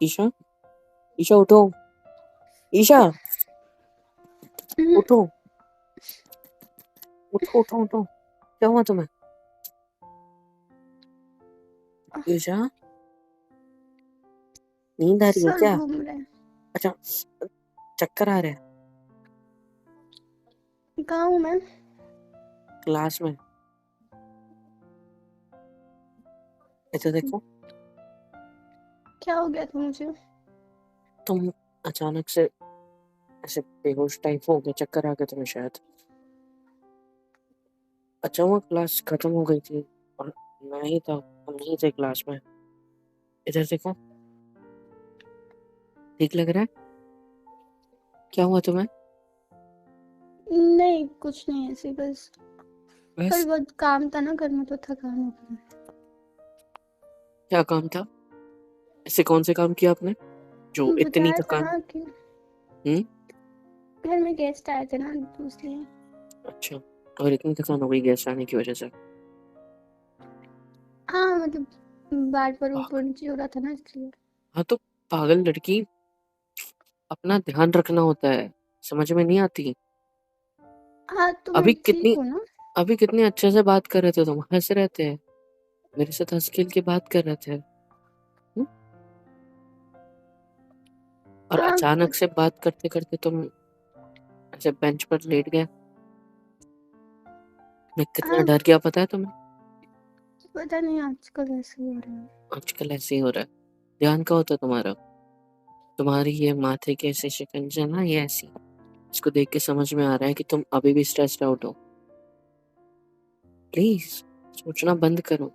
ईशा, ईशा उठो, ईशा उठो, उठो उठो उठो, क्या हुआ तुम्हें? ईशा, नींद आ रही है सर क्या? घूम रहे हैं। अच्छा, चक्कर आ रहे हैं? कहाँ हूँ मैं? क्लास में। ऐसे देखो, क्या हो गया था मुझे? तुम अचानक से ऐसे बेहोश टाइप हो गए, चक्कर आ गए तुम्हें शायद। अच्छा हुआ क्लास खत्म हो गई थी और मैं ही था, हम नहीं थे क्लास में। इधर देखो, ठीक लग रहा है? क्या हुआ तुम्हें? नहीं, कुछ नहीं, ऐसे बस कल बस, बहुत काम था ना घर में, तो थकान हो गई। क्या काम था? ऐसे कौन से काम किया आपने जो इतनी बताया था थकान? ना कि हम्म। घर में गेस्ट आए थे ना, तो इसलिए। अच्छा, और इतनी थकान हो गई गेस्ट आने की वजह से? हाँ मतलब बार बार ऊपर पागल। नीचे हो रहा था ना, इसलिए। हाँ तो पागल लड़की, अपना ध्यान रखना होता है, समझ में नहीं आती? हाँ तो मैं अभी ठीक कितनी हूँ ना। अभी कितने अच्छे से बात कर रहे थे, तुम हंस रहे थे, मेरे साथ हंस खेल के बात कर रहे थे। और हाँ अचानक से बात करते करते तुम ऐसे बेंच पर लेट गए। मैं कितना हाँ, डर गया पता है तुम्हें? पता नहीं आजकल ऐसे ही हो रहा है। आजकल ऐसे ही हो रहा है। ध्यान का होता है तुम्हारा? तुम्हारी ये माथे के ऐसे शिकंजे ना, ये ऐसी, इसको देख के समझ में आ रहा है कि तुम अभी भी स्ट्रेस्ड आउट हो। प्लीज सोचना बंद करो।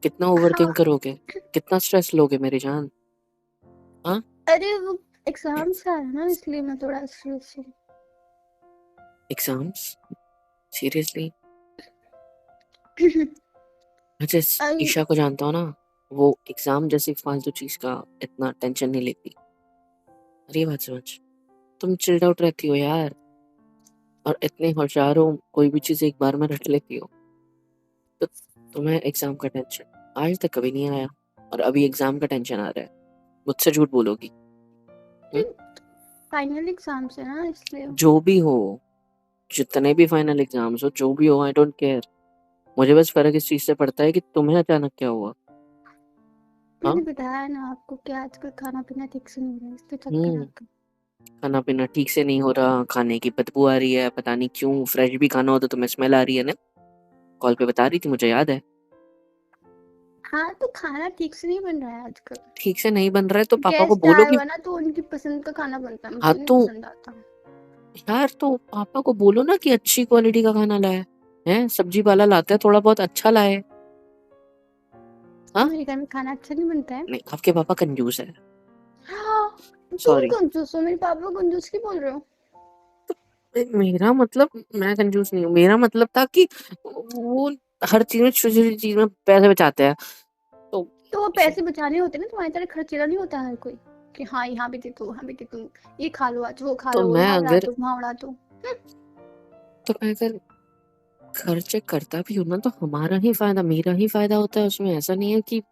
कितना ओवरथिंक हाँ, करोगे? कितना स्ट्रेस लोगे मेरी जान? हाँ। अरे वो एग्जाम्स आ रहा है ना, इसलिए मैं थोड़ा स्ट्रेस हूँ। एग्जाम्स? सीरियसली? मैं जिस अरे ईशा को जानता हूँ ना, वो एग्जाम जैसी फालतू चीज का इतना टेंशन नहीं लेती। अरे ये बात समझ, तुम चिल्ड आउट रहती हो यार, और इतने होशियार हो, कोई भी चीज एक बार में रट लेती हो। तो तुम्हें एग्जाम का टेंशन आज तक कभी नहीं आया, और अभी एग्जाम का टेंशन आ रहा है? मुझसे झूठ बोलोगी? हम्म? फाइनल एग्जाम्स है ना, इसलिए। जो भी हो, जितने भी फाइनल एग्जाम्स हो, जो भी हो, आई डोंट केयर। मुझे बस फर्क इस चीज से पड़ता है कि तुम्हें अचानक क्या हुआ। हाँ। मैंने बताया ना आपको कि आजकल खाना पीना ठीक से नहीं हो रहा है, इसलिए चक्कर हम्म। आ गए। खाना पीना ठीक से नहीं हो रहा, खाने की बदबू आ रही है, पता नहीं क्यों। फ्रेश भी खाना हो तो तुम्हें स्मेल आ रही है ना? कॉल पे बता रही थी, मुझे याद है। हाँ तो खाना ठीक से नहीं बन रहा है आजकल। ठीक से नहीं बन रहा है तो पापा को गेस्ट बोलो आए कि, हुआ ना, तो उनकी पसंद का खाना बनता है, हाँ मुझे नहीं तो पसंद आता। यार, तो पापा को बोलो ना कि अच्छी क्वालिटी का खाना लाए। हैं, सब्जी वाला लाता है, थोड़ा बहुत अच्छा लाए। तो हाँ। मेरे घर में खाना अच्छा नहीं बनता है। नहीं, आपके पापा कंजूस है। हाँ, तुम सॉरी। कंजूस हो, मेरे पापा कंजूस की बोल रहे हो? मेरा मतलब, मैं कंजूस नहीं हूँ, मेरा मतलब था कि वो हर चीज में, छोटी छोटी चीज में पैसे बचाते हैं। तो तो वो इसे- पैसे बचाने होते हैं ना, तुम्हारी तरह खर्चीला नहीं होता हर कोई कि हाँ यहाँ भी दे दो, वहाँ भी दे दो, ये खा लो आज, वो खा तो लो, मैं यहाँ उड़ा अगर दो, वहाँ उड़ा दो। तो मैं अगर खर्चे करता भी हूँ ना, तो हमारा ही फायदा, मेरा ही फायदा होता है उसमें। ऐसा नहीं है कि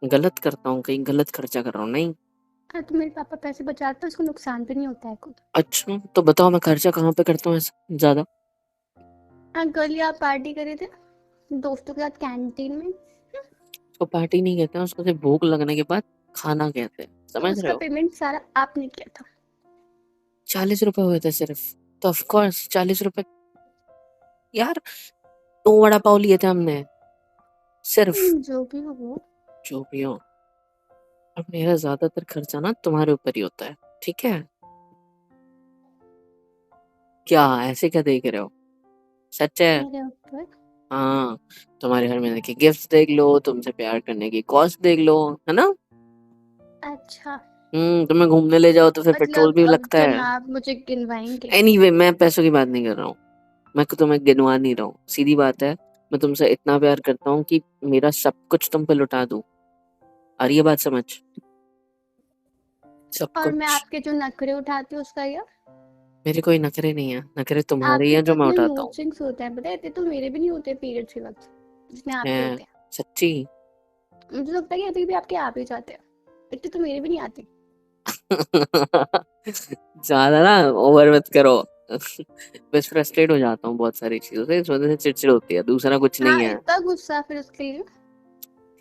गलत करता हूँ, कहीं गलत खर्चा कर रहा हूँ, नहीं। हाँ तो मेरे पापा पैसे बचाते हैं, उसको नुकसान भी नहीं होता है कुछ। अच्छा तो बताओ, मैं खर्चा कहाँ पे करता हूँ ऐसा ज्यादा? हाँ, कल आप पार्टी करे थे दोस्तों के साथ कैंटीन में। उसको पार्टी नहीं कहते हैं, उसको सिर्फ भूख लगने के बाद खाना कहते हैं, तो समझ रहे उसका हो? पेमेंट सारा आपने किया था। 40 रुपए हुए थे सिर्फ, तो ऑफकोर्स 40 रुपए। यार, 2 वड़ा पाव लिए थे हमने सिर्फ। जो भी हो वो। जो भी हो, अब मेरा ज्यादातर खर्चा ना तुम्हारे ऊपर ही होता है, ठीक है? क्या ऐसे क्या देख रहे हो? सच है। मेरे ऊपर। हाँ, तुम्हारे घर में देखिए गिफ्ट देख लो, तुमसे प्यार करने की कॉस्ट देख लो, है ना? अच्छा, तुम्हें घूमने ले जाओ तो फिर पेट्रोल मतलब भी अब लगता है। जनाब मुझे गिनवाएंगे? एनीवे, मैं पैसों की बात नहीं कर रहा हूँ। मैं तुम्हें गिनवा नहीं रहा हूँ, सीधी बात है। मैं तुमसे इतना प्यार करता हूँ कि मेरा सब कुछ तुम पे लुटा दूं। और ये बात समझ, सब और मैं कुछ। आपके जो नखरे उठाती हूँ उसका क्या? मेरे कोई नखरे नहीं है, नखरे तुम्हारे ही आपके हैं तो जो मैं इतने उठाता मूड हूँ। स्विंग्स होते हैं, पता है, इतने तो मेरे भी नहीं होते पीरियड्स के वक्त जितने आपके हैं? होते हैं। सच्ची? मुझे लगता है कि अभी भी आपके आप ही जाते हैं। इतने तो मेरे भी नहीं आते। ज़्यादा ना ओवर मत करो। बस फ्रस्ट्रेट हो जाता हूँ बहुत सारी चीज़ों से, इस वजह से चिड़चिड़ होती है, दूसरा कुछ नहीं हाँ, है। इतना गुस्सा फिर उसके लिए?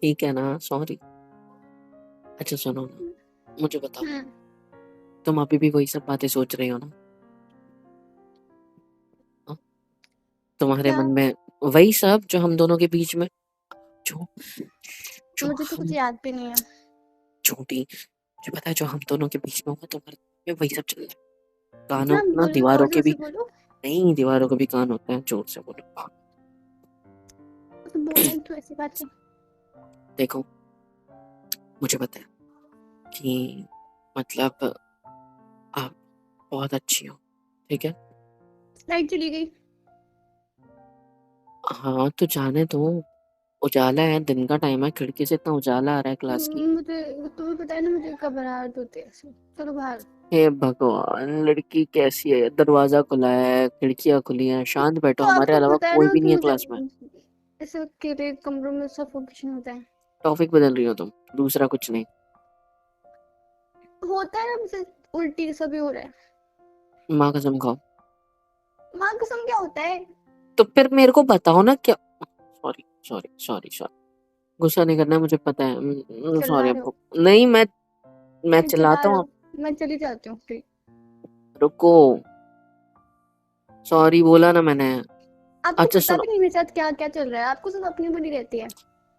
ठीक है ना, सॉरी। अच्छा सुनो ना, मुझे बताओ, हुँ, तुम अभी भी वही सब बातें सोच रही हो ना? हाँ? तुम्हारे क्या? मन में वही सब जो हम दोनों के बीच में, जो जो मुझे तो कुछ हम याद भी नहीं है। झूठी, मुझे पता है जो हम दोनों के बीच में हुआ, तुम्हारे में वही सब चल रहा है। कानों हाँ, ना, बोलो दीवारों और के ज़ोर भी से बोलो। नहीं, दीवारों के भी कान होते हैं, जोर से बोलो। हाँ, तो बोलना तो ऐसी बात है। देखो, मुझे पता है कि मतलब आप बहुत अच्छी हो, ठीक है? लाइट चली गई। हाँ, तो जाने दो, उजाला है, दिन का टाइम है, खिड़की से इतना उजाला आ रहा है क्लास की। मुझे तुम्हें पता है ना मुझे घबराहट होती है ऐसे। चलो बाहर। हे भगवान, लड़की कैसी है? दरवाजा खुला है, खिड़कियाँ खुली हैं, शांत बैठो, तो हमारे आपको अलावा पता है कोई ना भी कि नहीं है मुझे क्लास में। ऐसे अकेले कमरों में सफोकेशन होता है। टॉपिक बदल रही हो तुम, दूसरा कुछ नहीं। होता है ना मुझे, उल्टी सा भी हो रहा है। माँ कसम खाओ। माँ कसम क्या होता है? तो फिर मेरे को बताओ ना क्या। सॉरी सॉरी सॉरी सॉरी, गुस्सा नहीं करना है, मुझे पता है, चिल्ला सॉरी रहे हो? आपको। नहीं, मैं नहीं चिल्ला चिल्लाता रहे हूँ। हो? मैं चली जाती हूँ फिर। रुको, सॉरी बोला ना मैंने। आपको अच्छा पता सुनो, भी नहीं मेरे साथ क्या क्या चल रहा है, आपको सिर्फ अपनी बनी रहती है।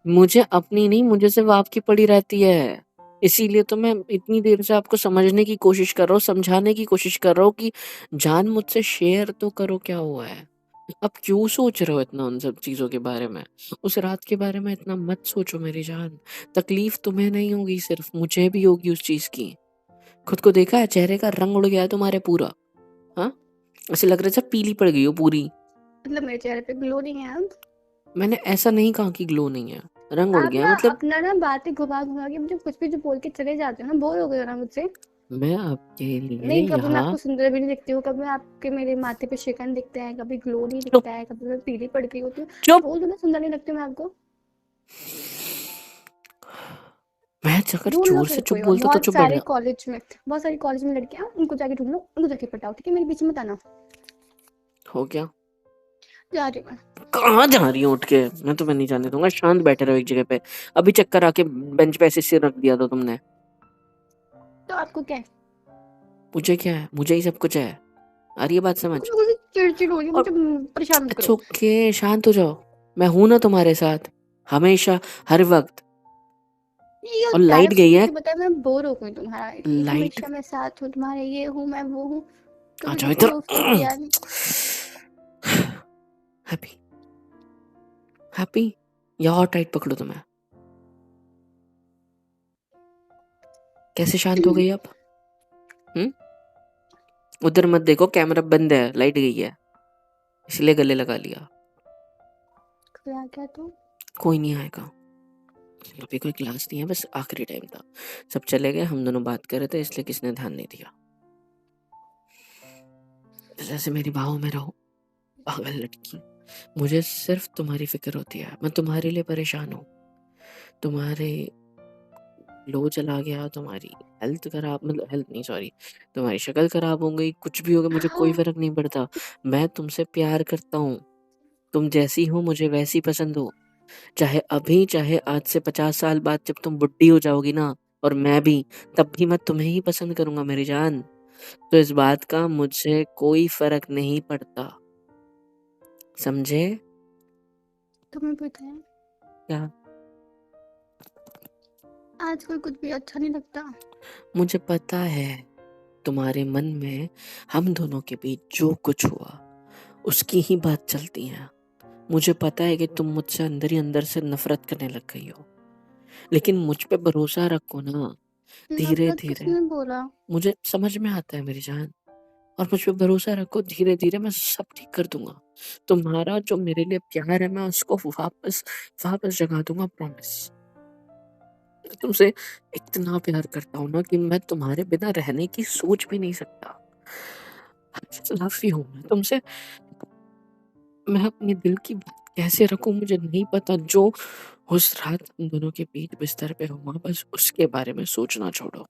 मुझे अपनी नहीं, मुझे सिर्फ आपकी पड़ी रहती है। इसीलिए तो मैं इतनी देर से आपको समझने की कोशिश कर रहा हूँ, समझाने की कोशिश कर रहा हूँ कि जान मुझसे शेयर तो करो क्या हुआ है। आप क्यों सोच रहे हो इतना उन सब चीज़ों के बारे में? उस रात के बारे में इतना मत सोचो मेरी जान। तकलीफ तुम्हें नहीं होगी, सिर्फ मुझे भी होगी उस चीज़ की। खुद को देखा है, चेहरे का रंग उड़ गया है तुम्हारे पूरा। हाँ, ऐसे लग रहा है सब पीली पड़ गई हो पूरी। मतलब मेरे चेहरे पे ग्लो नहीं है अब। मैंने ऐसा नहीं कहा कि ग्लो नहीं है, रंग उड़ आप गया है ना मतलब। अपना ना बातें घुमा घुमा के मुझे कुछ भी जो बोल के चले जाते हो ना, बोर हो गए हो ना मुझसे। मैं आपके लिए नहीं, कभी मैं यहाँ आपको सुंदर भी नहीं दिखती हूँ, कभी आपके मेरे माथे पे शिकन दिखता है, कभी ग्लो नहीं चुप दिखता है, कभी मैं पीली पड़ गई होती हूँ। चुप। बोल दो ना सुंदर नहीं लगती मैं आपको। मैं अगर ढूंढ लो जोर से फिर चुप कोई और, बोलता तो चुप बैठ जा। बहुत सारी कॉलेज में लड़कियां, उनको जाके ढूंढ लो, उनको जाके पटाओ, ठीक है? मेरे पीछे मत आना। हो गया। जा रही हूँ मैं। कहाँ जा रही हूँ उठ के? मैं तुम्हें नहीं जाने दूंगा, शांत बैठे रहो एक जगह पे। अभी चक्कर आके बेंच पे ऐसे सिर रख दिया था तुमने। तो आपको क्या है? मुझे क्या है? मुझे ही सब कुछ है। आ रही है बात समझ? मुझे चिड़चिड़ हो रही है, और मुझे परेशान मत इट्स करो। ओके, शांत हो जाओ। मैं हूं ना तुम्हारे साथ, हमेशा, हर वक्त। ये और लाइट डायलॉग गई सुन है। के बताया, मैं बोर हो गई तुम्हारा, ये लाइट हमेशा मैं साथ हूँ तुम्हारे, ये हूँ मैं वो हूँ। आ कभी जाओ दुख इधर। हुआ उसको भी याद। हैप्पी, हैप्पी, या और टाइट पकड़ो तुम्हें। कैसे शांत हो गई अब? हम्म? उधर मत देखो, कैमरा बंद है, लाइट गई है, इसलिए गले लगा लिया। क्या क्या तो? कोई नहीं आएगा, अभी कोई क्लास नहीं है, बस आखिरी टाइम था, सब चले गए, हम दोनों बात कर रहे थे, इसलिए किसने ध्यान नहीं दिया। जैसे मेरी बाहों में रहो, पागल लड़की। मुझे सिर्फ तुम्हारी फिक्र होती है, मैं तुम्हारे लिए परेशान हूँ। तुम्हारे लो चला गया, तुम्हारी हेल्थ खराब, मतलब हेल्थ नहीं सॉरी, तुम्हारी शक्ल खराब हो गई, कुछ भी हो गया, मुझे कोई फर्क नहीं पड़ता। मैं तुमसे प्यार करता हूँ, तुम जैसी हो मुझे वैसी पसंद हो। चाहे अभी, चाहे आज से 50 साल बाद जब तुम बुढ़ी हो जाओगी ना, और मैं भी, तब भी मैं तुम्हें ही पसंद करूंगा मेरी जान। तो इस बात का मुझे कोई फर्क नहीं पड़ता, समझे? तुम्हें पता है क्या? आजकल कुछ भी अच्छा नहीं लगता। मुझे पता है, तुम्हारे मन में हम दोनों के बीच जो कुछ हुआ उसकी ही बात चलती है। मुझे पता है कि तुम मुझसे अंदर ही अंदर से नफरत करने लग गई हो, लेकिन मुझ पे भरोसा रखो ना। धीरे नफरत धीरे, किसने बोला? मुझे समझ में आता है मेरी जान, और मुझ पे भरोसा रखो, धीरे धीरे मैं सब ठीक कर दूंगा। तुम्हारा जो मेरे लिए प्यार है, मैं उसको वापस वापस जगा दूंगा, प्रॉमिस। मैं तुमसे इतना प्यार करता हूँ ना कि मैं तुम्हारे बिना रहने की सोच भी नहीं सकता। लव यू, मैं तुमसे, मैं अपने दिल की बात कैसे रखूं मुझे नहीं पता। जो उस रात हम दोनों के बीच बिस्तर पे हुआ, बस उसके बारे में सोचना छोड़ो।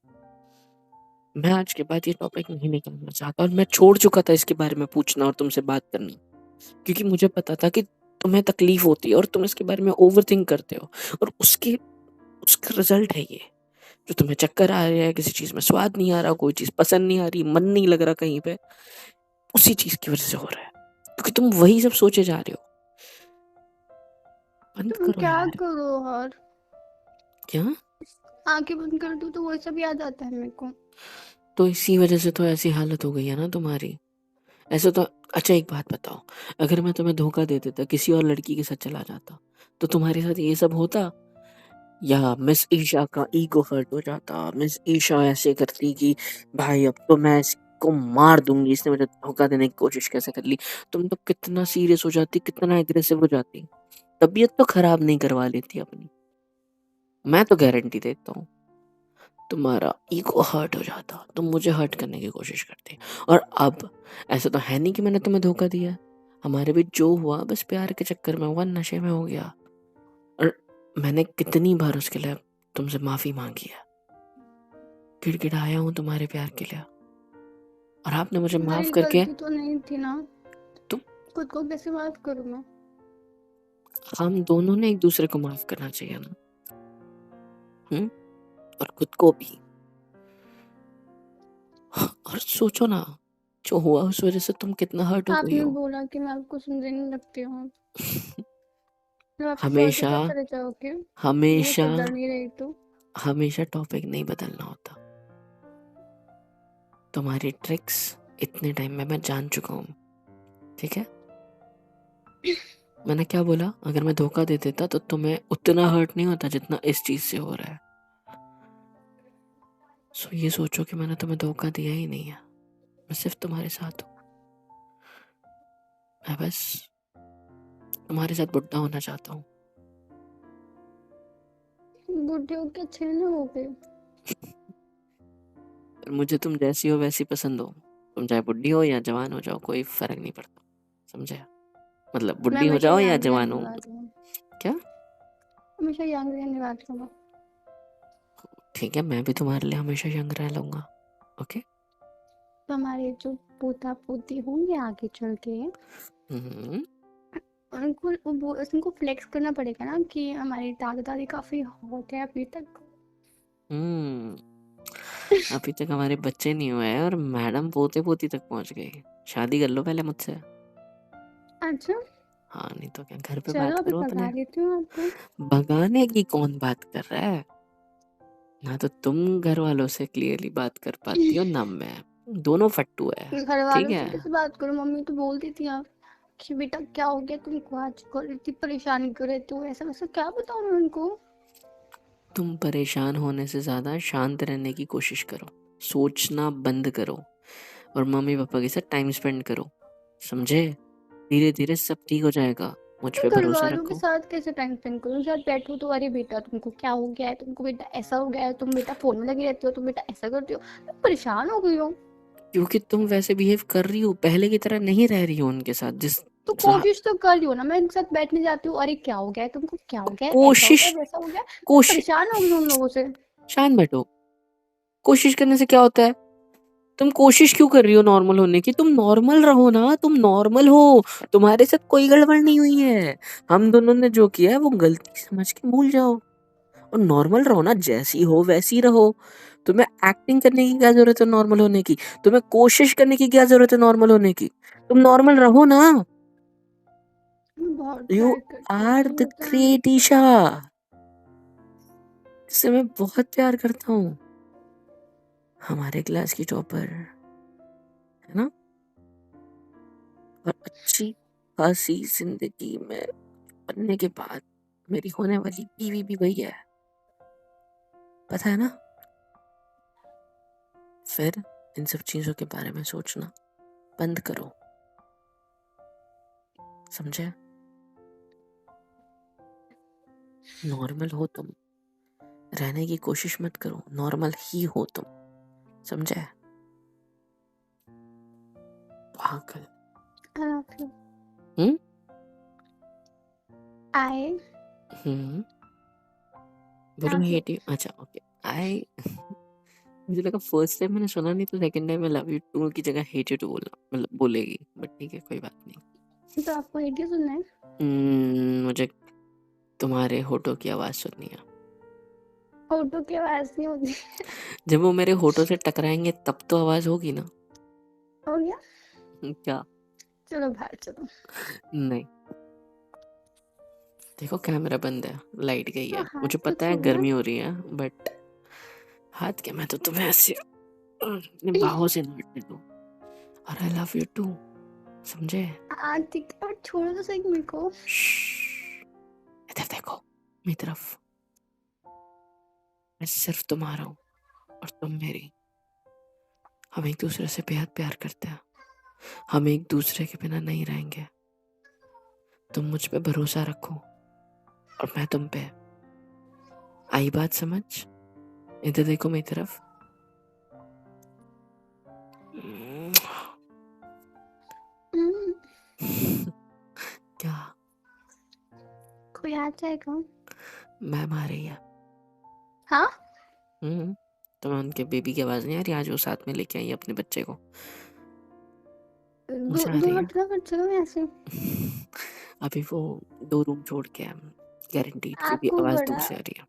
मैं आज के बाद ये टॉपिक नहीं निकालना चाहता, और मैं छोड़ चुका था इसके बारे में पूछना और तुमसे बात करना, क्योंकि मुझे पता था कि तुम्हें तकलीफ होती है और तुम इसके बारे में ओवर थिंक करते हो, और उसका रिजल्ट है ये। जो तुम्हें चक्कर आ रहा है, किसी चीज में स्वाद नहीं आ रहा, कोई चीज पसंद नहीं आ रही, मन नहीं लग रहा कहीं पे, उसी चीज की वजह से हो रहा है, क्योंकि तुम वही सब सोचे जा रहे हो। बंद तुम करो क्या यार। करो यार, क्या? आंखें बंद कर दूं तो वो सब याद आता है मेरे को। तो इसी वजह से तो ऐसी हालत हो गई है ना तुम्हारी। ऐसे तो अच्छा एक बात बताओ, अगर मैं तुम्हें धोखा दे देता, किसी और लड़की के साथ चला जाता, तो तुम्हारे साथ ये सब होता? या मिस ईशा का ईगो हर्ट हो जाता, मिस ईशा ऐसे करती कि भाई अब तो मैं इसको मार दूंगी, इसने मुझे धोखा देने की कोशिश कैसे कर ली, तुम तो कितना सीरियस हो जाती, कितना एग्रेसिव हो जाती, तबीयत तो खराब नहीं करवा लेती अपनी। मैं तो गारंटी देता हूँ तुम्हारा ईगो हर्ट हो जाता, तुम मुझे हर्ट करने की कोशिश करते। और अब ऐसा तो है नहीं कि मैंने तुम्हें धोखा दिया, हमारे बीच जो हुआ बस प्यार के चक्कर में हुआ, नशे में हो गया। और मैंने कितनी बार उसके लिए तुमसे माफी मांगी है, गिड़गिड़ाया हूं तुम्हारे प्यार के लिए, और आपने मुझे माफ मेरी करके गलती तो नहीं थी ना, तुम खुद को कैसे माफ करूं मैं? हम दोनों ने एक दूसरे को माफ करना चाहिए ना। और खुद को भी। और सोचो ना, जो हुआ उस वजह से तुम कितना हर्ट हो गई आपने हो। बोला कि मैं आपको सुंदर नहीं लगती हूँ, जब आप शादी हमेशा कर चले जाओगे, मैं हमेशा सुधर नहीं रही तो। हमेशा टॉपिक नहीं बदलना होता। तुम्हारी ट्रिक्स इतने टाइम में मैं जान चुका हूँ, ठीक है? मैंने क्या बोला, अगर मैं धोखा दे देता तो तुम्हें उतना हर्ट नहीं होता जितना इस चीज से हो रहा है। सो ये सोचो कि मैंने तुम्हें धोखा दिया ही नहीं है, मैं सिर्फ तुम्हारे साथ हूँ। मैं बस तुम्हारे साथ बुढ़ा होना चाहता हूँ। बूढ़े हो के अच्छे ना हो गए। और मुझे तुम जैसी हो वैसी पसंद हो, तुम चाहे बुढ़ी हो या जवान हो जाओ, कोई फर्क नहीं पड़ता, समझे? मतलब मैं बुढ़ी हो हमेशा जाओ या यंग जवान रहने हो। वाली हूँ, क्या? हमेशा यंग रहने वाली हूँ मैं। ठीक है, मैं भी तुम्हारे लिए हमेशा यंग रह लूंगा। ओके। तो हमारे जो पोता पोती होंगे आगे चल के, हम्म। उनको फ्लेक्स करना पड़ेगा ना कि हमारी दादा दादी काफी हॉट है अभी तक। हम्म। अभी तक हमारे बच्चे नहीं हुए हैं और मैडम पोते पोती तक पहुंच गई। शादी कर लो पहले मुझसे। अच्छा, हाँ, नहीं तो क्या, घर पे चलो बात अभी करो भगा अपने। लेती हूँ आपको। भगाने की कौन बात कर रहा है? ना तो तुम घर वालों से क्लियरली बात कर पाती हो, ना मैं। दोनों फट्टू है। घर ठीक वालों है। से कैसे बात करूं? मम्मी तो बोलती थी आप कि बेटा क्या हो गया तुमको, आजकल इतनी परेशान क्यों रहते हो, ऐसा वैसा। क्या बताऊं मैं उनको? तुम परेशान होने से ज्यादा शांत रहने की कोशिश करो, सोचना बंद करो, और मम्मी पापा के साथ टाइम स्पेंड करो, समझे? धीरे धीरे सब ठीक हो जाएगा, मुझ पे घर भरोसा वालों के रखो। साथ कैसे टाइम स्पेंड करूं? उनके साथ बैठो तो अरे बेटा तुमको क्या हो गया है, तुमको बेटा ऐसा हो गया है, तुम बेटा फोन में लगी रहती हो, तुम बेटा ऐसा करती हो। मैं परेशान हो गई हूँ। क्योंकि तुम वैसे बिहेव कर रही हो, पहले की तरह नहीं रह रही हो उनके साथ। जिस तो सा- कोशिश तो कर रही हो ना, मैं उनके साथ बैठने जाती हूँ, अरे क्या हो गया है तुमको, क्या हो गया है, ऐसा हो कोशिश गया है, वैसा हो गया है। मैं कोशिश परेशान हो गई हूँ उन लोगों से। शांत बैठो। कोशिश करने से क्या होता है? तुम कोशिश क्यों कर रही हो नॉर्मल होने की? तुम नॉर्मल रहो ना, तुम नॉर्मल हो। तुम्हारे साथ कोई गड़बड़ नहीं हुई है। हम दोनों ने जो किया है वो गलती समझ के भूल जाओ, और नॉर्मल रहो ना, जैसी हो वैसी रहो। तुम्हें एक्टिंग करने की क्या जरूरत है नॉर्मल होने की? तुम्हें कोशिश करने की क्या जरूरत है नॉर्मल होने की? तुम नॉर्मल रहो ना। मैं बहुत यू ट्राई करती आर हूँ द बताना। ग्रेट ईशा, जिससे मैं बहुत प्यार करता हूँ, हमारे क्लास की टॉपर, है ना? और अच्छी खासी जिंदगी में बनने के बाद मेरी होने वाली बीवी भी वही है, पता है ना? फिर इन सब चीजों के बारे में सोचना बंद करो, समझे? नॉर्मल हो तुम, रहने की कोशिश मत करो, नॉर्मल ही हो तुम, समझे? पागल। I love you. हम्म। आई हम्म, बोलो लव यू। Hate you. अच्छा ओके। आई मुझे लगा फर्स्ट टाइम मैंने सुना नहीं तो सेकंड टाइम में लव यू टू की जगह हेट यू टू बोलना मतलब बोलेगी, बट ठीक है कोई बात नहीं। तो आपको हेट क्यों सुनना है? मुझे तुम्हारे होठों की आवाज सुननी है। होठों की आवाज नहीं होती। जब वो मेरे होठों से टकराएंगे तब तो आवाज होगी ना। हो गया? क्या? चलो बाहर चलो। नहीं, देखो कैमरा बंद है, लाइट गई तो है, हाथ मुझे तो पता है छोड़ो ना। गर्मी हो रही है, बट हाथ क्या, मैं तो तुम्हें ऐसे अपनी बाहों से लपेटने दूं। और आई लव यू टू, समझे? हाथ ठीक है, छोड़ो तो सही मेरे को। श्श्श, इधर देखो मेरी तरफ। मैं सिर्फ तुम्हारा हूँ और तुम मेरी। हम एक दूसरे से बेहद प्यार करते हैं, हम एक दूसरे के बिना नहीं रहेंगे। तुम मुझ पे भरोसा रखो और मैं तुम पे। आई बात समझ? इधर देखो मेरी तरफ। हम्म, क्या? कोई आ जाएगा? मैम आ रही है। हाँ। तुम्हें उनके बेबी की आवाज नहीं आ रही? आज वो साथ में लेके आई है अपने बच्चे को। मुझे आ दो रही है। मिनट का चलो ऐसे। अभी वो 2 रूम छोड़ के है, गारंटीड, क्योंकि आपको आवाज दूर बड़ा से आ रही है।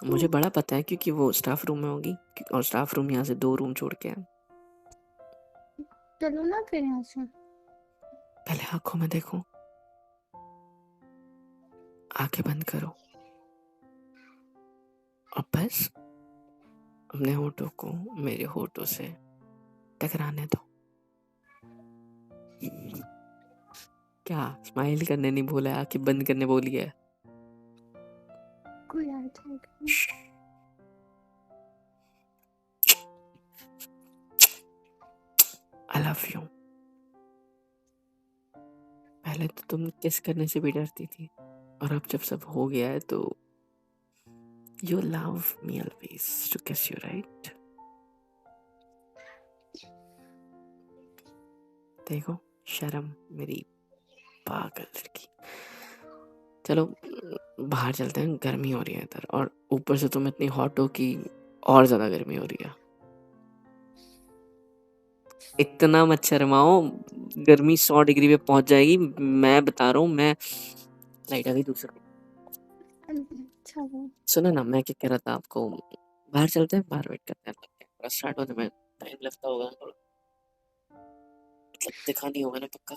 मुझे बड़ा पता है क्योंकि वो स्टाफ रूम में होगी और स्टाफ रूम यहाँ से 2 रूम छोड़ के है। चलो ना फिर यहाँ से। पहले आंखों में देखो, आंखें बंद करो और बस अपने होठों को मेरे होठों से टकराने दो। क्या स्माइल करने नहीं बोला है, आंखें बंद करने बोली है। कोई आ जाएगा। I love you. पहले तो तुम किस करने से भी डरती थी और अब जब सब हो गया है तो you love me always to kiss you, right? देखो शर्म मेरी पागल लड़की। चलो बाहर चलते हैं, गर्मी हो रही है इधर और ऊपर से तुम इतनी हॉट हो कि और ज्यादा गर्मी हो रही है। इतना मत शर्माओ, गर्मी 100 डिग्री पे पहुंच जाएगी, मैं बता रहा हूँ। मैं लाइट आ गई दूसरा। चलो। सुनो ना, मैं क्या कह रहा था आपको, बाहर चलते हैं, बाहर वेट करते हैं, थोड़ा स्टार्ट होने में टाइम लगता होगा थोड़ा, मतलब दिखा नहीं होगा ना पक्का,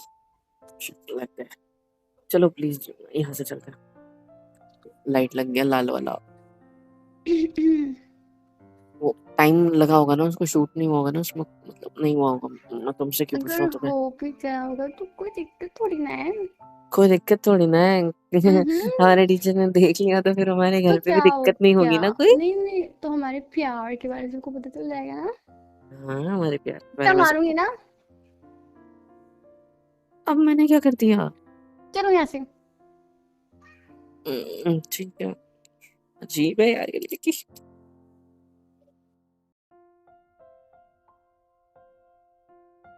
लगता है। चलो प्लीज यहाँ से चलते हैं, लाइट लग गया लाल वाला। वो टाइम लगा होगा ना, उसको शूट नहीं हुआ होगा ना उसमें, मतलब नहीं हुआ होगा। मैं तुमसे क्यों पूछ रहा अगर हूँ तुम्हें? हो भी गया होगा तो कोई दिक्कत थोड़ी ना है। कोई दिक्कत थोड़ी ना है। हम्म। हमारे टीचर ने देख लिया तो फिर हमारे तो घर पे भी क्या हो दिक्कत नहीं गया? होगी ना कोई। नहीं नहीं, तो हमारे प्यार के बारे में सबको पता चल जाएगा ना। हाँ हमारे प्यार के बारे क्या में मारूंगी सबको। ना। अब मैंने क्या कर दिया? चलो यहाँ से। ठीक है। अजीब है यार ये लड़की।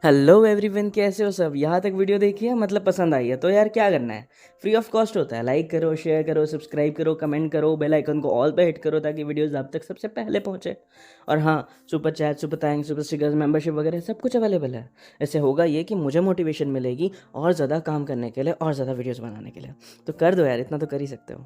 हेलो एवरीवन, कैसे हो सब? यहाँ तक वीडियो देखी है, मतलब पसंद आई है तो यार क्या करना है, फ्री ऑफ कॉस्ट होता है। लाइक करो, शेयर करो, सब्सक्राइब करो, कमेंट करो, बेल आइकन को ऑल पे हिट करो ताकि वीडियोस आप तक सबसे पहले पहुंचे। और हाँ, super chat, super thanks, super stickers, membership वगैरह सब कुछ अवेलेबल है। इससे होगा ये कि मुझे मोटिवेशन मिलेगी और ज़्यादा काम करने के लिए और ज़्यादा वीडियोज़ बनाने के लिए। तो कर दो यार, इतना तो कर ही सकते हो।